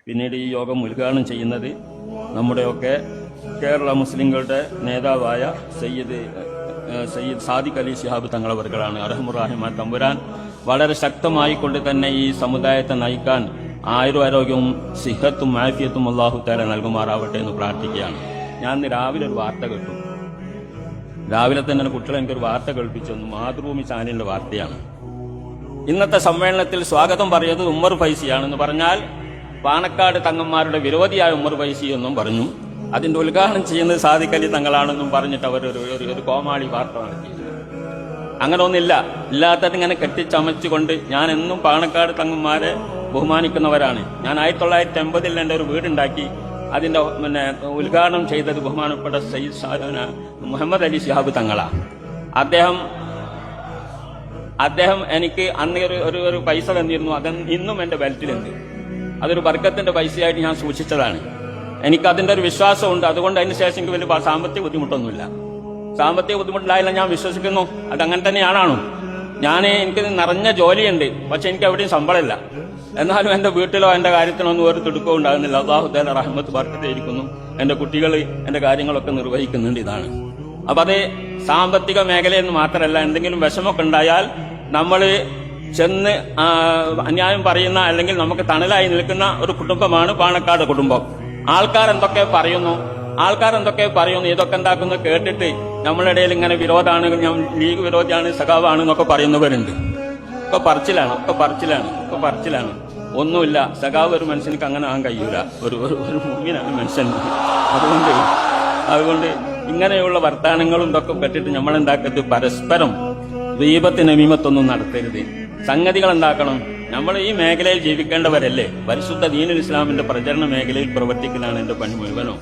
പിന്നീട് ഈ യോഗം ഉദ്ഘാടനം ചെയ്യുന്നത് നമ്മുടെയൊക്കെ കേരള മുസ്ലിങ്ങളുടെ നേതാവായ സയ്യിദ് സാദിഖ് അലി ശിഹാബ് തങ്ങളവർകളാണ്. അർഹമുറാഹിമാൻ തമ്പുരാൻ വളരെ ശക്തമായിക്കൊണ്ട് തന്നെ ഈ സമുദായത്തെ നയിക്കാൻ ആയുരാരോഗ്യവും സിഹത്തും ആഫിയത്തും അല്ലാഹു തആല നൽകുമാറാവട്ടെ എന്ന് പ്രാർത്ഥിക്കുകയാണ്. ഞാൻ ഇന്ന് രാവിലെ ഒരു വാർത്ത കേട്ടു. രാവിലെ തന്നെ കുട്ടികളെ എനിക്കൊരു വാർത്ത കേൾപ്പിച്ചു. മാതൃഭൂമി ചാനലിന്റെ വാർത്തയാണ്. ഇന്നത്തെ സമ്മേളനത്തിൽ സ്വാഗതം പറയുന്നത് ഉമ്മർ ഫൈസിയാണെന്ന് പറഞ്ഞാൽ പാണക്കാട് തങ്ങന്മാരുടെ വിരോധിയായ ഉമ്മർ ഫൈസി എന്നും പറഞ്ഞു. അതിന്റെ ഉദ്ഘാടനം ചെയ്യുന്നത് സാദിഖ് അലി തങ്ങളാണെന്നും പറഞ്ഞിട്ട് ഒരു കോമാളി വാർത്ത നടത്തി. അങ്ങനെ ഒന്നില്ല. ഇല്ലാത്തത് ഇങ്ങനെ കെട്ടിച്ചമച്ചുകൊണ്ട് ഞാൻ എന്നും പാണക്കാട് തങ്ങന്മാരെ ബഹുമാനിക്കുന്നവരാണ്. ഞാൻ 1980 എൻ്റെ ഒരു വീടുണ്ടാക്കി അതിന്റെ ഉദ്ഘാടനം ചെയ്തത് ബഹുമാനപ്പെട്ട സയ്യിദ് മുഹമ്മദ് അലി ശിഹാബ് തങ്ങളാണ്. അദ്ദേഹം എനിക്ക് അന്ന് ഒരു പൈസ തന്നിരുന്നു. അത് ഇന്നും എന്റെ ബെൽറ്റിലുണ്ട്. അതൊരു ബർക്കത്തിന്റെ പൈസയായിട്ട് ഞാൻ സൂക്ഷിച്ചതാണ്. എനിക്ക് അതിന്റെ ഒരു വിശ്വാസമുണ്ട്. അതുകൊണ്ട് അതിന് ശേഷം എനിക്ക് വലിയ സാമ്പത്തിക ബുദ്ധിമുട്ടൊന്നുമില്ല. സാമ്പത്തിക ബുദ്ധിമുട്ടിലായില്ല ഞാൻ വിശ്വസിക്കുന്നു. അതങ്ങനെ തന്നെയാണോ? എനിക്ക് നിറഞ്ഞ ജോലിയുണ്ട്, പക്ഷെ എനിക്ക് എവിടെയും ശമ്പളമില്ല. എന്നാലും എന്റെ വീട്ടിലോ എന്റെ കാര്യത്തിലൊന്നും ഒരു തിടുക്കവും ഉണ്ടാകുന്നില്ല. അല്ലാഹു തആല റഹ്മത്ത് ബർക്കത്തായിരിക്കുന്നു. എന്റെ കുട്ടികൾ എന്റെ കാര്യങ്ങളൊക്കെ നിർവഹിക്കുന്നുണ്ട്. ഇതാണ്. അപ്പൊ അത് സാമ്പത്തിക മേഖലയെന്ന് മാത്രമല്ല, എന്തെങ്കിലും വിഷമമൊക്കെ ഉണ്ടായാൽ നമ്മൾ ചെന്ന് അന്യായം പറയുന്ന അല്ലെങ്കിൽ നമുക്ക് തണലായി നിൽക്കുന്ന ഒരു കുടുംബമാണ് പാണക്കാട് കുടുംബം. ആൾക്കാർ എന്തൊക്കെ പറയുന്നു, ഇതൊക്കെ എന്താക്കുന്നു കേട്ടിട്ട് നമ്മളുടെ ഇടയിൽ ഇങ്ങനെ വിരോധമാണ്, ഞാൻ ലീഗ് വിരോധിയാണ്, സഖാവാണ് എന്നൊക്കെ പറയുന്നവരുണ്ട്. ഒക്കെ പറച്ചിലാണ്. ഒന്നുമില്ല. സഖാവ് ഒരു മനുഷ്യനിക്ക് അങ്ങനെ ആകാൻ കഴിയൂല. ഒരു മുങ്ങിനാണ് മനുഷ്യൻ. അതുകൊണ്ട് ഇങ്ങനെയുള്ള വർത്താനങ്ങളും ഇതൊക്കെ പറ്റിയിട്ട് നമ്മളെന്താക്കരുത്, പരസ്പരം ദീപത്തിന് നമീമത്തൊന്നും നടത്തരുത്. സംഗതികൾ ഉണ്ടാക്കണം. നമ്മൾ ഈ മേഖലയിൽ ജീവിക്കേണ്ടവരല്ലേ? പരിശുദ്ധ ദീനുൽ ഇസ്ലാമിന്റെ പ്രചരണ മേഖലയിൽ പ്രവർത്തിക്കുന്നതാണ് എന്റെ പണി മുഴുവനും.